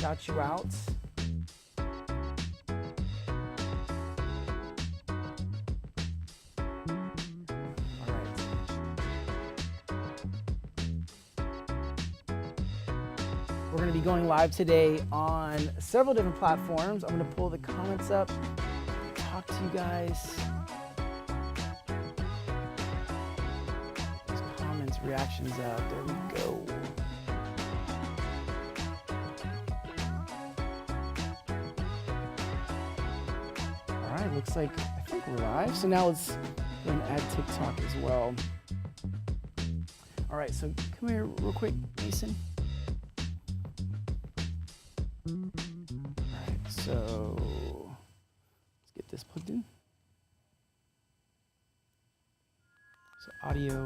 shout you out. All right. We're going to be going live today on several different platforms. I'm going to pull the comments up, talk to you guys. Those comments, reactions out. There we go. All right, looks like I think we're live. So now let's go and add TikTok as well. All right, so come here real quick, Mason. All right, so let's get this plugged in. So audio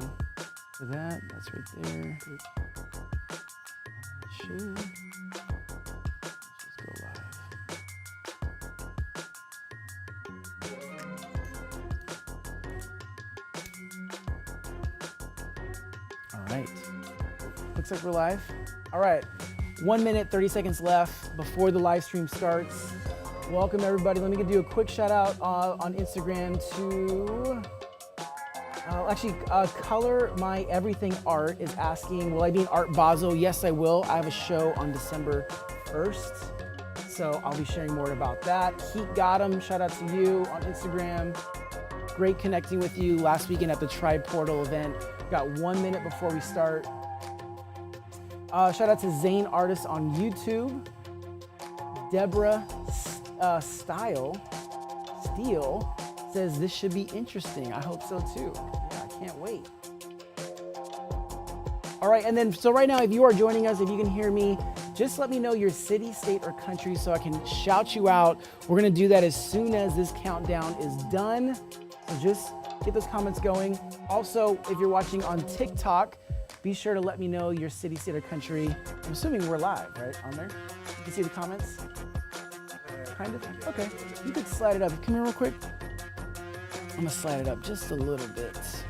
for that, that's right there. Should. Let's just go live. All right, looks like we're live. All right, 1 minute, 30 seconds left before the live stream starts. Welcome everybody. Let me do a quick shout out on Instagram to, Color My Everything Art is asking, will I be in Art Basel? Yes, I will. I have a show on December 1st. So I'll be sharing more about that. Heat Got 'em, shout out to you on Instagram. Great connecting with you last weekend at the Tribe Portal event. Got 1 minute before we start. Shout out to Zane Artist on YouTube. Deborah Steele says this should be interesting. I hope so too. Yeah, I can't wait. All right, and then so right now, if you are joining us, if you can hear me, just let me know your city, state, or country so I can shout you out. We're gonna do that as soon as this countdown is done. So just get those comments going. Also, if you're watching on TikTok, be sure to let me know your city, state, or country. I'm assuming we're live, right, on there? You can see the comments? Kind of? Okay, you could slide it up. Come here real quick. I'm gonna slide it up just a little bit. Does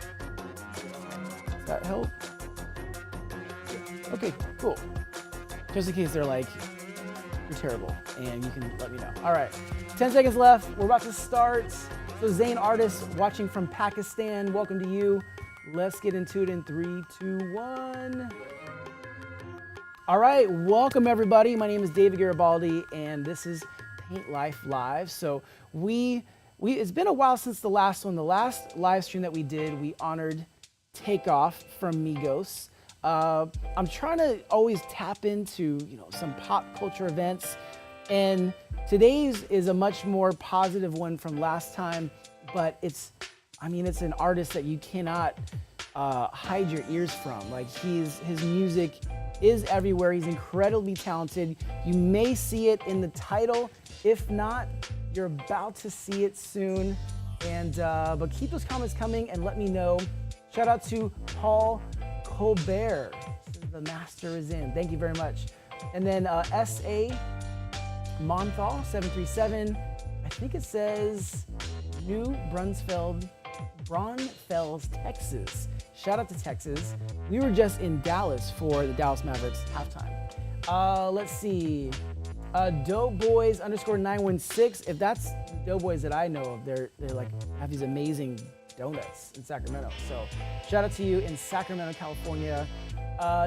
that help? Okay, cool. Just in case they're like, you're terrible, and you can let me know. All right, 10 seconds left. We're about to start. So Zane Artist watching from Pakistan, welcome to you. Let's get into it in 3, 2, 1. All right, welcome everybody. My name is David Garibaldi, and this is Paint Life Live. So it's been a while since the last one. The last live stream that we did, we honored Takeoff from Migos. I'm trying to always tap into, some pop culture events, and today's is a much more positive one from last time, but it's an artist that you cannot hide your ears from. Like his music is everywhere. He's incredibly talented. You may see it in the title. If not, you're about to see it soon. And but keep those comments coming and let me know. Shout out to Paul Colbert. The master is in. Thank you very much. And then S.A. Monthal 737. I think it says New Braunfels, Texas. Shout out to Texas. We were just in Dallas for the Dallas Mavericks halftime. Let's see. Doughboys _916. If that's the Doughboys that I know of, they're like have these amazing donuts in Sacramento. So shout out to you in Sacramento, California.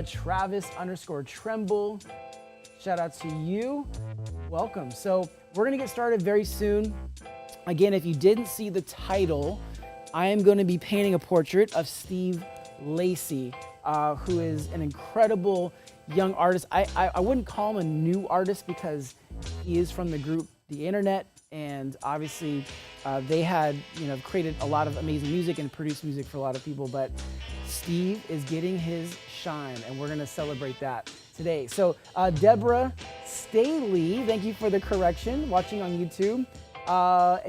Travis _Tremble. Shout out to you. Welcome. So we're gonna get started very soon. Again, if you didn't see the title, I am going to be painting a portrait of Steve Lacy, who is an incredible young artist. I wouldn't call him a new artist because he is from the group The Internet, and obviously they had created a lot of amazing music and produced music for a lot of people, but Steve is getting his shine, and we're going to celebrate that today. So Deborah Staley, thank you for the correction, watching on YouTube.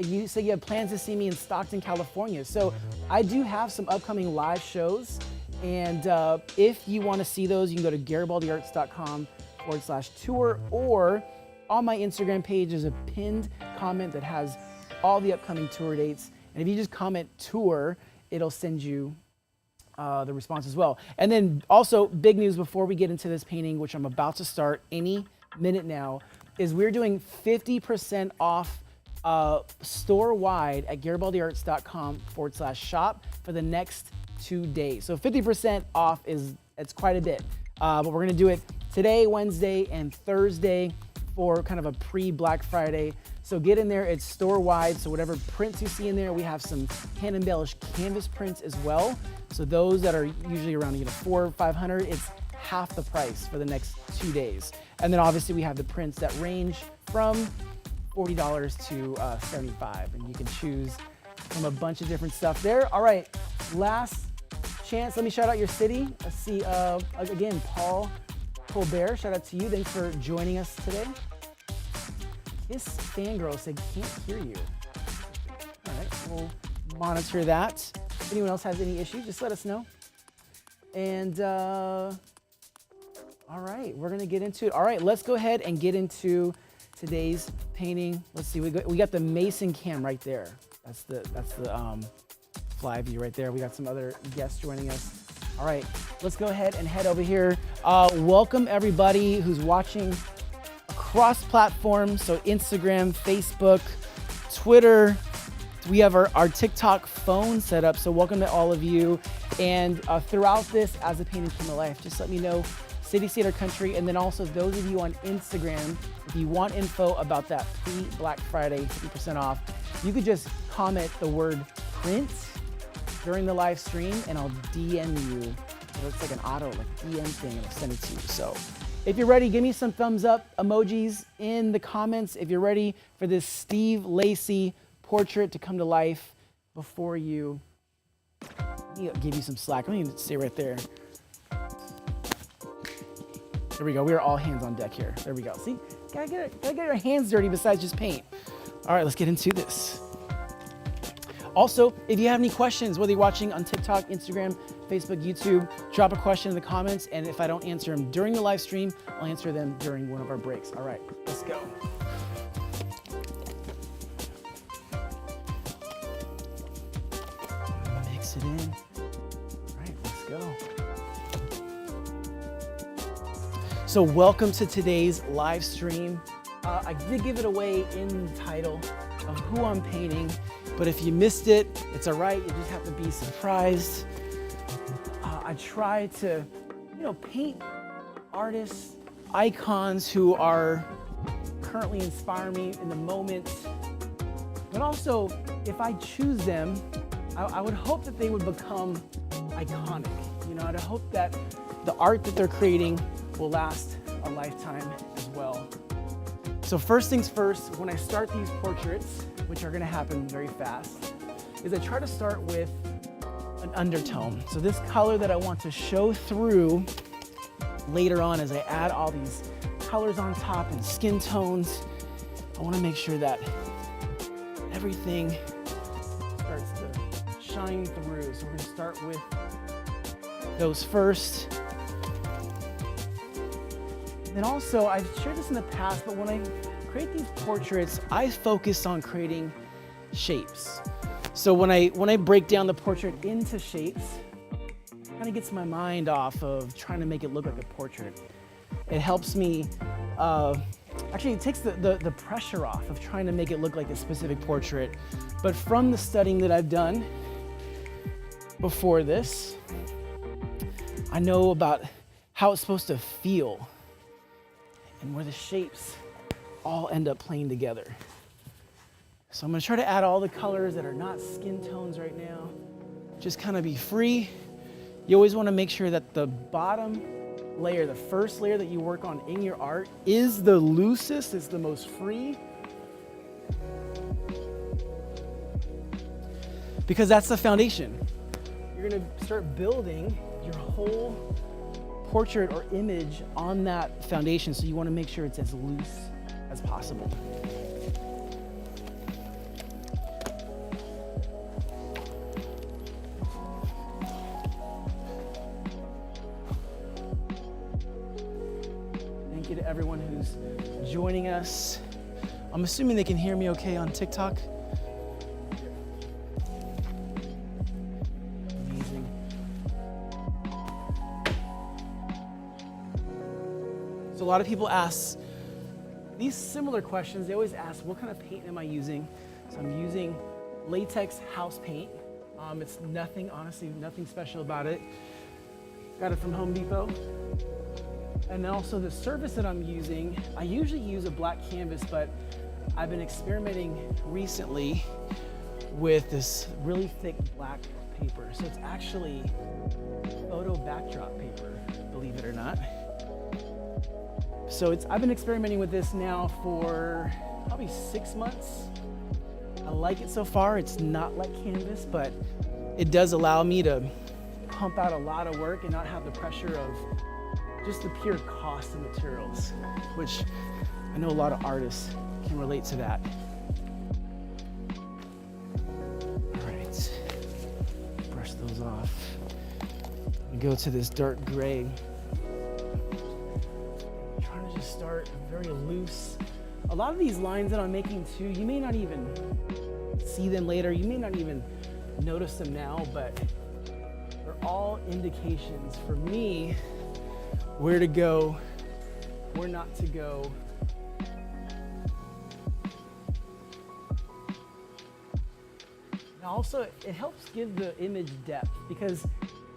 You say you have plans to see me in Stockton, California. So I do have some upcoming live shows. And if you want to see those, you can go to garibaldiarts.com/tour, or on my Instagram page, there's a pinned comment that has all the upcoming tour dates. And if you just comment tour, it'll send you the response as well. And then also big news before we get into this painting, which I'm about to start any minute now is we're doing 50% off store-wide at garibaldiarts.com/shop for the next 2 days. So 50% off it's quite a bit. But we're gonna do it today, Wednesday, and Thursday for kind of a pre-Black Friday. So get in there, it's store-wide, so whatever prints you see in there, we have some hand-embellished canvas prints as well. So those that are usually around $400 or $500, it's half the price for the next 2 days. And then obviously we have the prints that range from $40 to $75, and you can choose from a bunch of different stuff there. All right, last chance, let me shout out your city. Let's see, again, Paul Colbert, shout out to you. Thanks for joining us today. This fangirl said, can't hear you. All right, we'll monitor that. If anyone else has any issues, just let us know. And all right, we're gonna get into it. All right, let's go ahead and get into today's painting. Let's see, we got the Mason cam right there. That's the fly view right there. We got some other guests joining us. All right, let's go ahead and head over here. Welcome everybody who's watching across platforms, so Instagram, Facebook, Twitter. We have our TikTok phone set up, so welcome to all of you. And throughout this, as the painting came to life, just let me know city, state, or country. And then also those of you on Instagram, if you want info about that pre-Black Friday 50% off, you could just comment the word print during the live stream and I'll DM you. It's like an auto DM thing and I'll send it to you. So if you're ready, give me some thumbs up emojis in the comments if you're ready for this Steve Lacy portrait to come to life before you. Let me give you some slack. Let me stay right there. There we go. We are all hands on deck here. There we go. See, gotta get our hands dirty besides just paint. All right, let's get into this. Also, if you have any questions, whether you're watching on TikTok, Instagram, Facebook, YouTube, drop a question in the comments, and if I don't answer them during the live stream, I'll answer them during one of our breaks. All right, let's go. Mix it in. All right, let's go. So welcome to today's live stream. I did give it away in the title of who I'm painting, but if you missed it, it's all right. You just have to be surprised. I try to, paint artists, icons who are currently inspiring me in the moment. But also, if I choose them, I would hope that they would become iconic. I'd hope that the art that they're creating will last a lifetime as well. So first things first, when I start these portraits, which are gonna happen very fast, is I try to start with an undertone. So this color that I want to show through later on as I add all these colors on top and skin tones, I wanna make sure that everything starts to shine through. So we're gonna start with those first. And also, I've shared this in the past, but when I create these portraits, I focus on creating shapes. So when I break down the portrait into shapes, it kind of gets my mind off of trying to make it look like a portrait. It helps me, actually it takes the pressure off of trying to make it look like a specific portrait. But from the studying that I've done before this, I know about how it's supposed to feel and where the shapes all end up playing together. So I'm gonna try to add all the colors that are not skin tones right now. Just kind of be free. You always wanna make sure that the bottom layer, the first layer that you work on in your art, is the loosest, it's the most free. Because that's the foundation. You're gonna start building your whole portrait or image on that foundation, so you want to make sure it's as loose as possible. Thank you to everyone who's joining us. I'm assuming they can hear me okay on TikTok. A lot of people ask, these similar questions, they always ask, what kind of paint am I using? So I'm using latex house paint. It's nothing, honestly, nothing special about it. Got it from Home Depot. And then also the surface that I'm using, I usually use a black canvas, but I've been experimenting recently with this really thick black paper. So it's actually photo backdrop paper, believe it or not. So I've been experimenting with this now for probably 6 months. I like it so far. It's not like canvas, but it does allow me to pump out a lot of work and not have the pressure of just the pure cost of materials, which I know a lot of artists can relate to that. All right, brush those off. We go to this dark gray. I'm trying to just start very loose. A lot of these lines that I'm making too, you may not even see them later. You may not even notice them now, but they're all indications for me where to go, where not to go. Now also, it helps give the image depth, because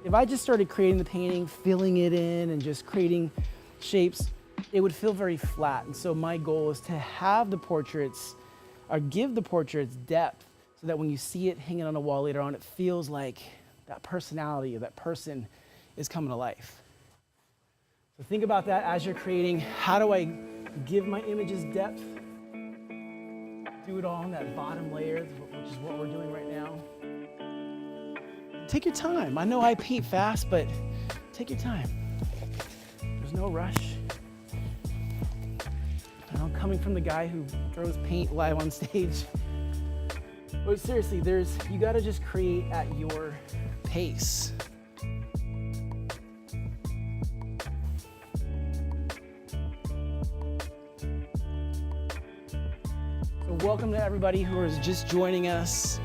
if I just started creating the painting, filling it in and just creating shapes, it would feel very flat. And so my goal is to have the portraits, or give the portraits depth, so that when you see it hanging on a wall later on, it feels like that personality of that person is coming to life. So think about that as you're creating. How do I give my images depth? Do it all on that bottom layer, which is what we're doing right now. Take your time. I know I paint fast, but take your time. There's no rush. And I'm coming from the guy who throws paint live on stage. But seriously, you gotta just create at your pace. So welcome to everybody who is just joining us.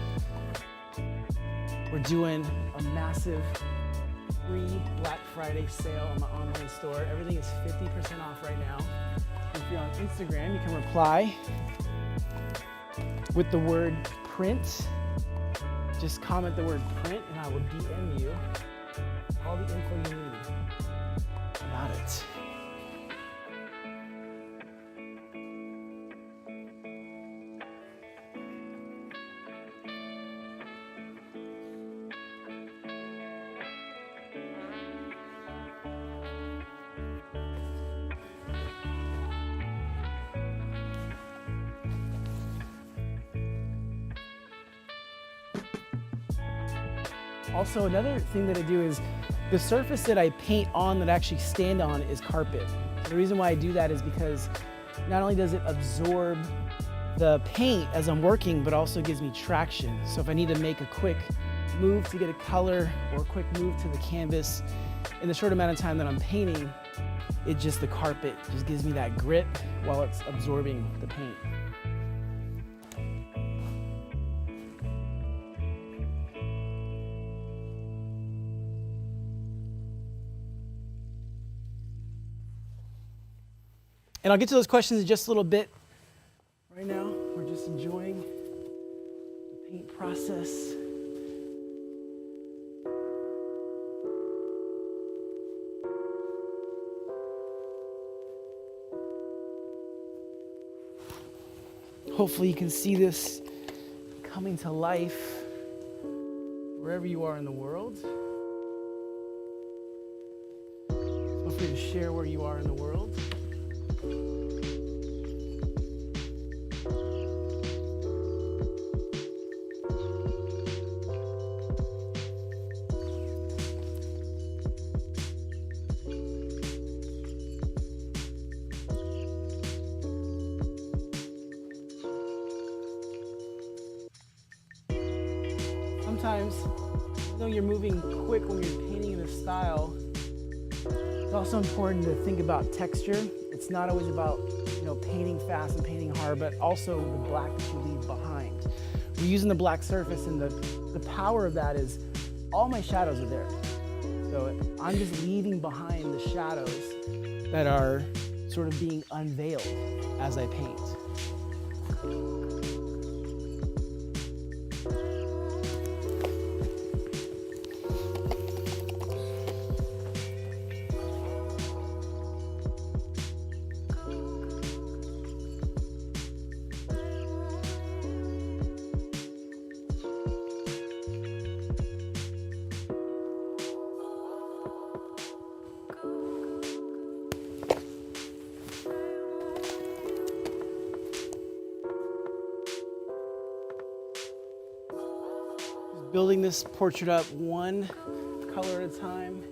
We're doing a massive free Black Friday sale on my online store. Everything is 50% off right now. If you're on Instagram, you can reply with the word print. Just comment the word print and I will DM you all the info you need about it. Also, another thing that I do is the surface that I paint on, that I actually stand on, is carpet. The reason why I do that is because not only does it absorb the paint as I'm working, but also gives me traction. So if I need to make a quick move to get a color or a quick move to the canvas in the short amount of time that I'm painting, the carpet just gives me that grip while it's absorbing the paint. And I'll get to those questions in just a little bit. Right now, we're just enjoying the paint process. Hopefully you can see this coming to life wherever you are in the world. Feel free to share where you are in the world. Sometimes, though you're moving quick when you're painting in a style, it's also important to think about texture. It's not always about, painting fast and painting hard, but also the black that you leave behind. We're using the black surface, and the power of that is all my shadows are there. So I'm just leaving behind the shadows that are sort of being unveiled as I paint. Building this portrait up one color at a time.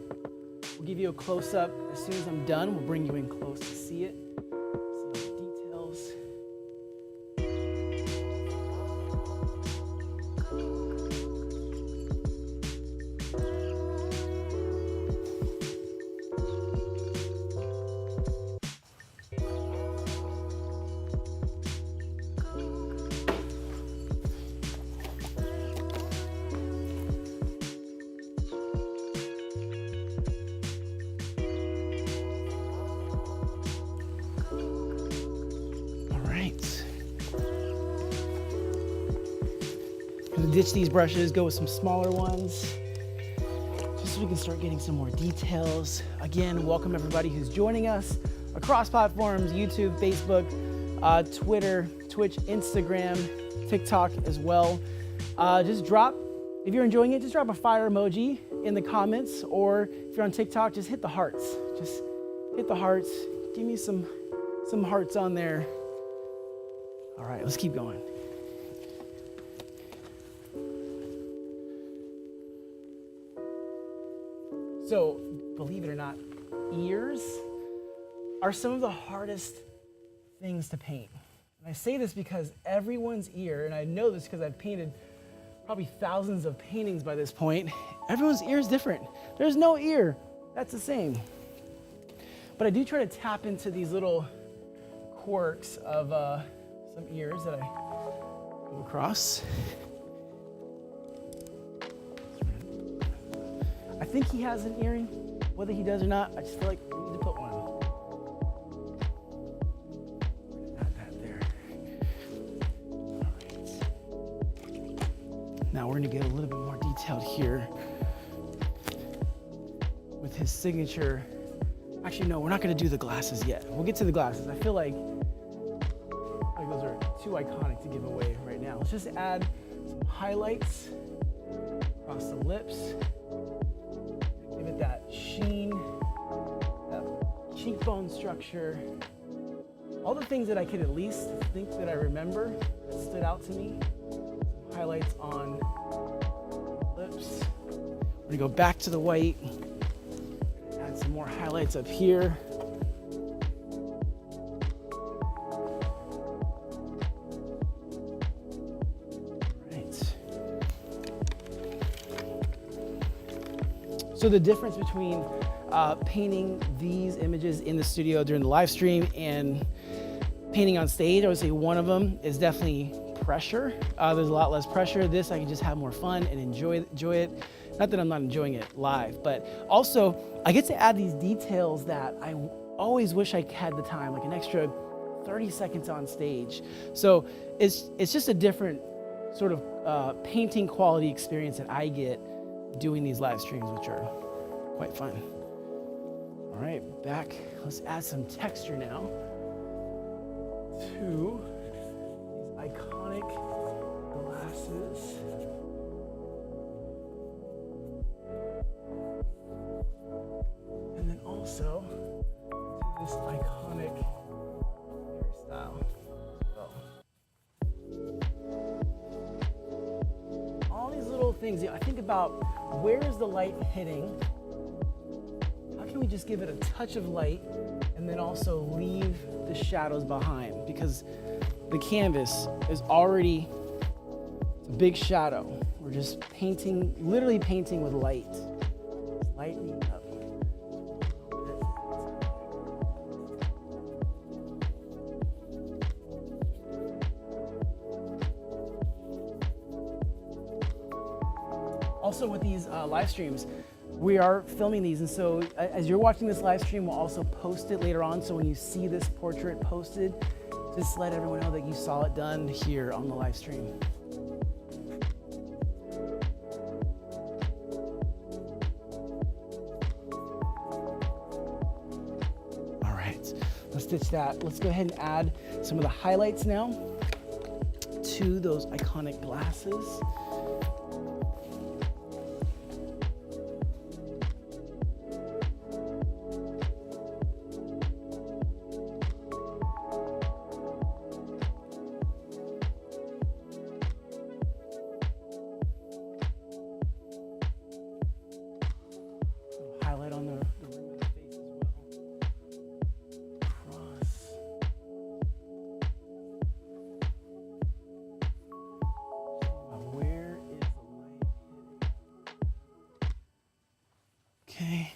We'll give you a close-up. As soon as I'm done, we'll bring you in close to see it. See all the details. Ditch these brushes, go with some smaller ones, just so we can start getting some more details. Again, welcome everybody who's joining us across platforms, YouTube, Facebook, Twitter, Twitch, Instagram, TikTok as well. Just drop, if you're enjoying it, just drop a fire emoji in the comments, or if you're on TikTok, just hit the hearts. Just hit the hearts, give me some hearts on there. All right, let's keep going. So, believe it or not, ears are some of the hardest things to paint. And I say this because everyone's ear, and I know this because I've painted probably thousands of paintings by this point, everyone's ear is different. There's no ear that's the same. But I do try to tap into these little quirks of some ears that I come across. I think he has an earring. Whether he does or not, I just feel like we need to put one. Add that there. All right. Now we're gonna get a little bit more detailed here with his signature. Actually, no, we're not gonna do the glasses yet. We'll get to the glasses. I feel like those are too iconic to give away right now. Let's just add some highlights across the lips. Give it that sheen, that cheekbone structure, all the things that I could at least think that I remember that stood out to me. Some highlights on lips. We're gonna go back to the white, add some more highlights up here. So the difference between painting these images in the studio during the live stream and painting on stage, I would say one of them is definitely pressure. There's a lot less pressure. This, I can just have more fun and enjoy it. Not that I'm not enjoying it live, but also I get to add these details that I always wish I had the time, like an extra 30 seconds on stage. So it's just a different sort of painting quality experience that I get doing these live streams, which are quite fun. All right, back. Let's add some texture now to these iconic glasses. And then also to this iconic hairstyle as well. All these little things, I think about where is the light hitting? How can we just give it a touch of light and then also leave the shadows behind? Because the canvas is already a big shadow. We're just painting, literally painting with light. Just lightening up. Also with these live streams, We are filming these, and so as you're watching this live stream, we'll also post it later on. So when you see this portrait posted, just let everyone know that you saw it done here on the live stream. All right, let's ditch that. Let's go ahead and add some of the highlights now to those iconic glasses. Highlight on the rim of the face as well. Cross. Where is the light hitting? Okay.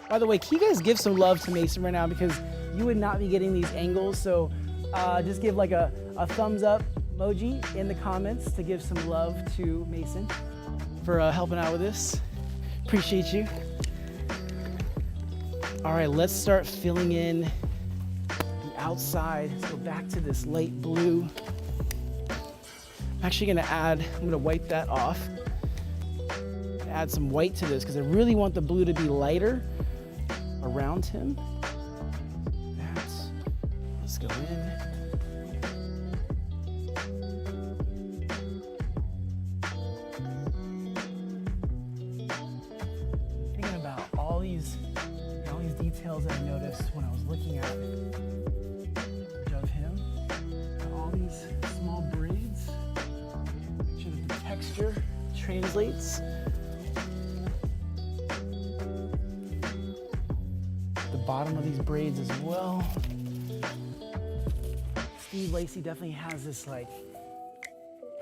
By the way, can you guys give some love to Mason right now, because you would not be getting these angles. So just give like a thumbs up emoji in the comments to give some love to Mason for helping out with this. Appreciate you. All right, let's start filling in the outside. Let's go back to this light blue. I'm actually I'm gonna wipe that off. Add some white to this because I really want the blue to be lighter around him. Let's go in. Thinking about all these details that I noticed when I was looking at of him. All these small braids. Make sure that the texture translates. The bottom of these braids as well. Steve Lacy definitely has this like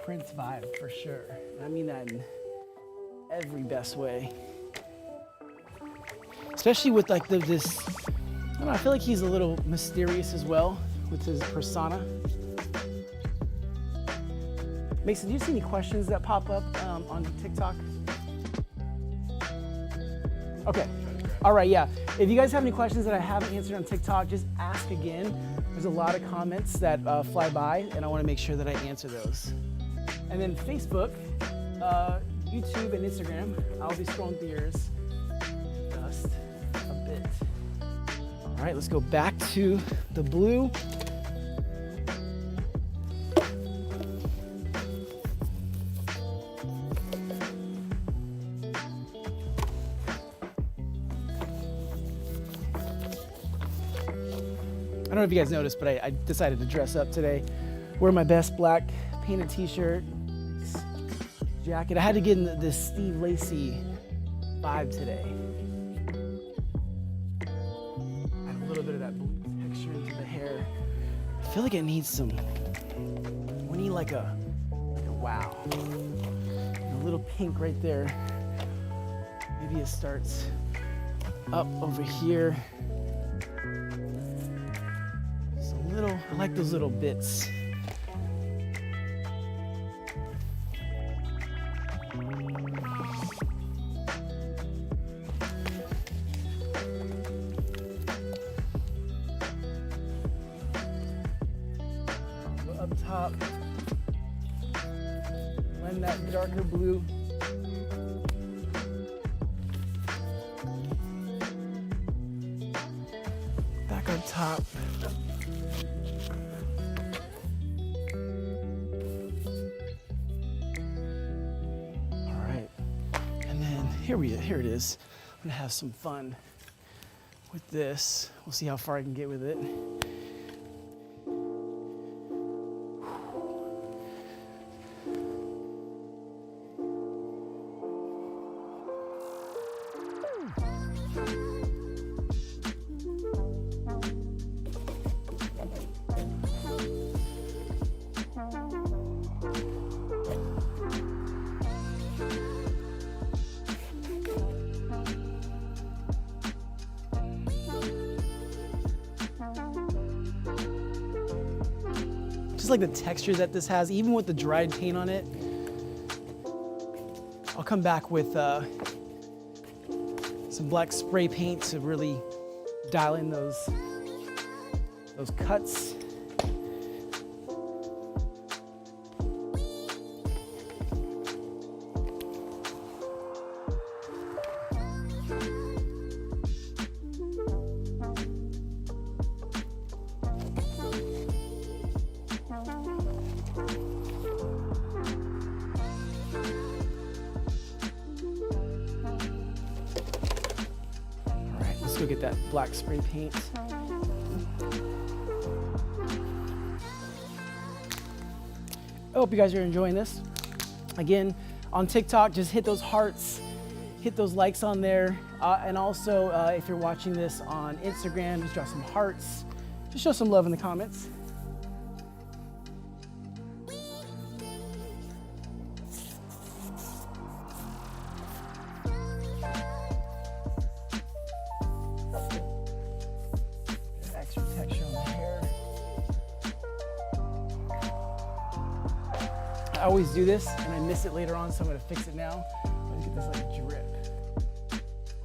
Prince vibe for sure. And I mean that in every best way. Especially with like this, I don't know, I feel like he's a little mysterious as well with his persona. Mason, do you see any questions that pop up on TikTok? Okay. All right, yeah. If you guys have any questions that I haven't answered on TikTok, just ask again. There's a lot of comments that fly by, and I want to make sure that I answer those. And then Facebook, YouTube, and Instagram, I'll be scrolling through yours just a bit. All right, let's go back to the blue. I don't know if you guys noticed, but I decided to dress up today. Wear my best black painted t-shirt, jacket. I had to get in this Steve Lacy vibe today. Add a little bit of that blue texture into the hair. I feel like it needs some, we need like a wow. A little pink right there. Maybe it starts up over here. I like those little bits. Go up top, blend that darker blue. Back on top. Here it is. I'm gonna have some fun with this. We'll see how far I can get with it. just like the texture that this has, even with the dried paint on it. I'll come back with some black spray paint to really dial in those cuts. Let's go get that black spray paint. I hope you guys are enjoying this. Again, on TikTok, just hit those hearts, hit those likes on there. And also, if you're watching this on Instagram, just drop some hearts. Just show some love in the comments. I always do this and I miss it later on, so I'm gonna fix it now. Let's get this like drip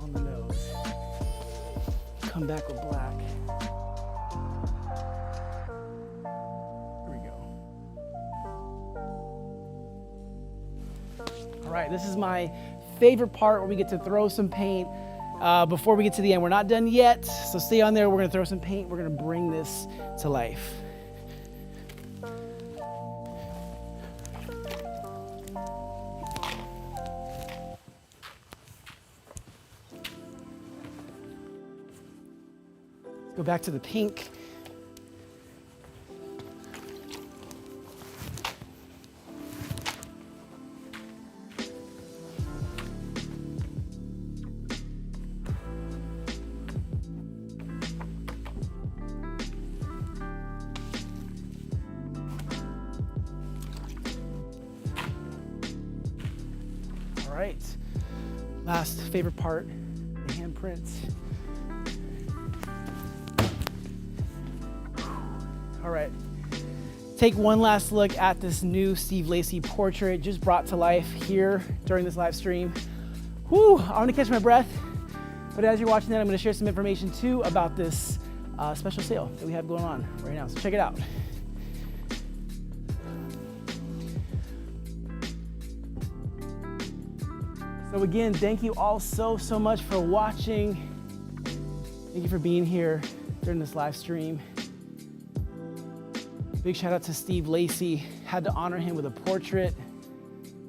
on the nose. Come back with black. Here we go. All right, this is my favorite part where we get to throw some paint before we get to the end. We're not done yet, so stay on there. We're gonna throw some paint. We're gonna bring this to life. Go back to the pink. All right, last favorite part, the handprints. All right, take one last look at this new Steve Lacy portrait just brought to life here during this live stream. Whew, I want to catch my breath, but as you're watching that, I'm going to share some information too about this special sale that we have going on right now, so check it out. So again, thank you all so much for watching. Thank you for being here during this live stream. Big shout out to Steve Lacy. Had to honor him with a portrait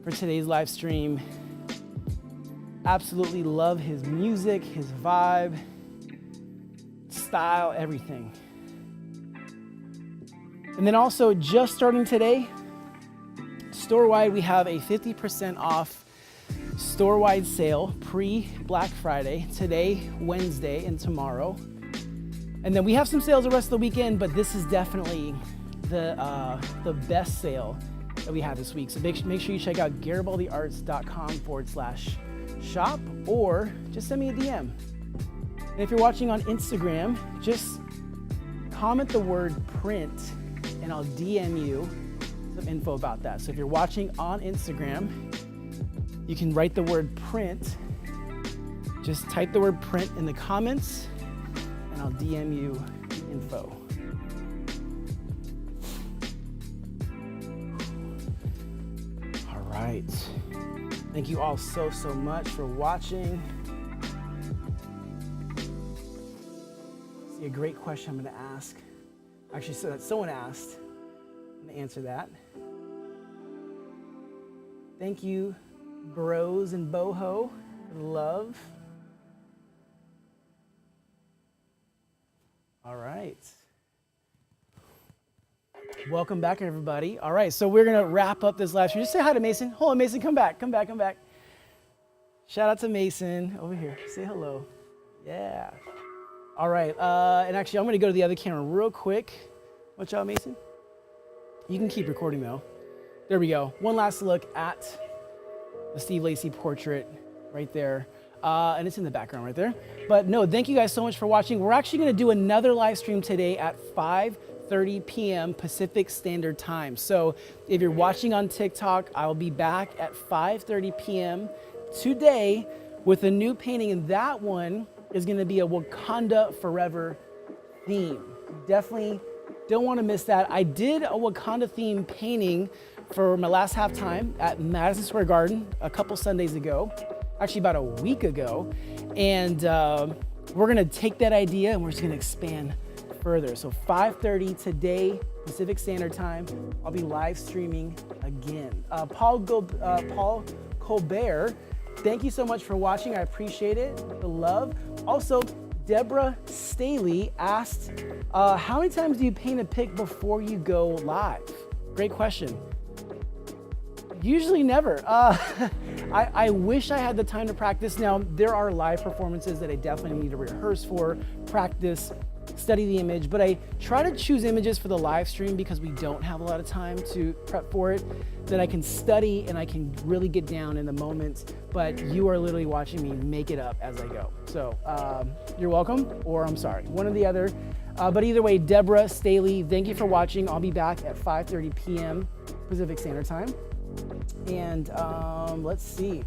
for today's live stream. Absolutely love his music, his vibe, style, everything. And then also just starting today, store-wide, we have a 50% off store-wide sale pre-Black Friday, today, Wednesday, and tomorrow. And then we have some sales the rest of the weekend, but this is definitely the best sale that we have this week. So make sure you check out garibaldiarts.com/shop or just send me a DM. And if you're watching on Instagram, just comment the word print and I'll DM you some info about that. So if you're watching on Instagram, you can write the word print. Just type the word print in the comments and I'll DM you the info. Right. Thank you all so much for watching. See, a great question I'm going to ask. Actually, so that someone asked. I'm going to answer that. Thank you, bros and boho, for the love. All right. Welcome back, everybody. All right, so we're gonna wrap up this live stream. Just say hi to Mason. Hold on, Mason, come back. Shout out to Mason over here. Say hello. Yeah. All right, and actually, I'm gonna go to the other camera real quick. Watch out, Mason. You can keep recording though. There we go. One last look at the Steve Lacy portrait right there. And it's in the background right there. But no, thank you guys so much for watching. We're actually gonna do another live stream today at 5:30 5:30 p.m. Pacific Standard Time. So if you're watching on TikTok, I'll be back at 5:30 p.m. today with a new painting, and that one is gonna be a Wakanda Forever theme. Definitely don't wanna miss that. I did a Wakanda theme painting for my last halftime at Madison Square Garden a couple Sundays ago, actually about a week ago. And we're gonna take that idea and we're just gonna expand further. So 5:30 today, Pacific Standard Time, I'll be live streaming again. Paul Colbert, thank you so much for watching. I appreciate it, the love. Also, Deborah Staley asked, how many times do you paint a pic before you go live? Great question. Usually never. I wish I had the time to practice. Now, there are live performances that I definitely need to rehearse for, practice, study the image, but I try to choose images for the live stream because we don't have a lot of time to prep for it, that I can study and I can really get down in the moments, but you are literally watching me make it up as I go. So you're welcome, or I'm sorry, one or the other. But either way, Deborah Staley, thank you for watching. I'll be back at 5:30 p.m. Pacific Standard Time. And let's see.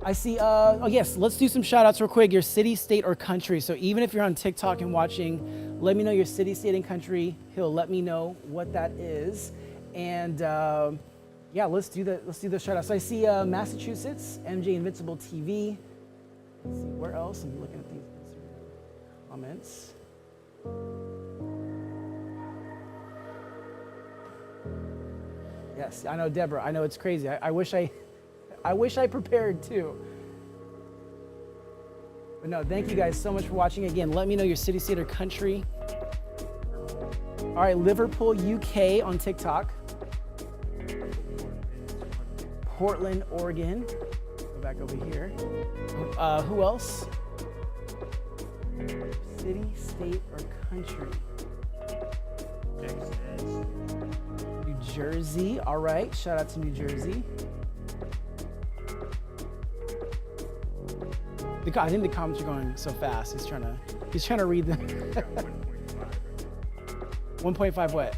I see, oh yes, let's do some shout outs real quick. Your city, state, or country. So even if you're on TikTok and watching, let me know your city, state, and country. He'll let me know what that is. And yeah, let's do the shout outs. So I see Massachusetts, MJ Invincible TV. Let's see, where else? I'm looking at these comments. Yes, I know, Deborah. I know it's crazy. I wish I prepared too. But no, thank you guys so much for watching. Again, let me know your city, state, or country. All right, Liverpool, UK on TikTok. Portland, Oregon. Go back over here. Who else? City, state, or country. New Jersey. All right, shout out to New Jersey. I think the comments are going so fast. He's trying to read them. 1.5 what?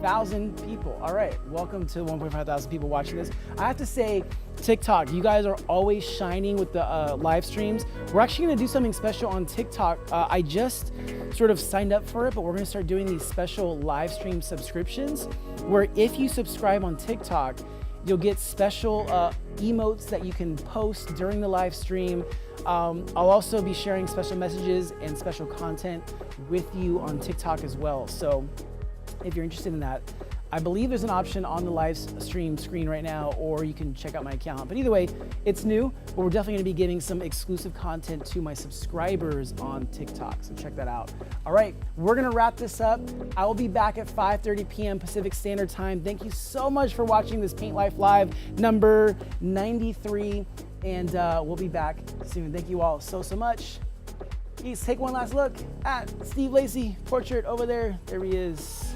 1,000 people. All right, welcome to 1.5 thousand people watching this. I have to say, TikTok, you guys are always shining with the live streams. We're actually gonna do something special on TikTok. I just sort of signed up for it, but we're gonna start doing these special live stream subscriptions where if you subscribe on TikTok, you'll get special emotes that you can post during the live stream. I'll also be sharing special messages and special content with you on TikTok as well. So if you're interested in that, I believe there's an option on the live stream screen right now, or you can check out my account. But either way, it's new, but we're definitely gonna be giving some exclusive content to my subscribers on TikTok, so check that out. All right, we're gonna wrap this up. I will be back at 5:30 p.m. Pacific Standard Time. Thank you so much for watching this Paint Life Live number 93, and we'll be back soon. Thank you all so much. Please take one last look at Steve Lacy portrait over there. There he is.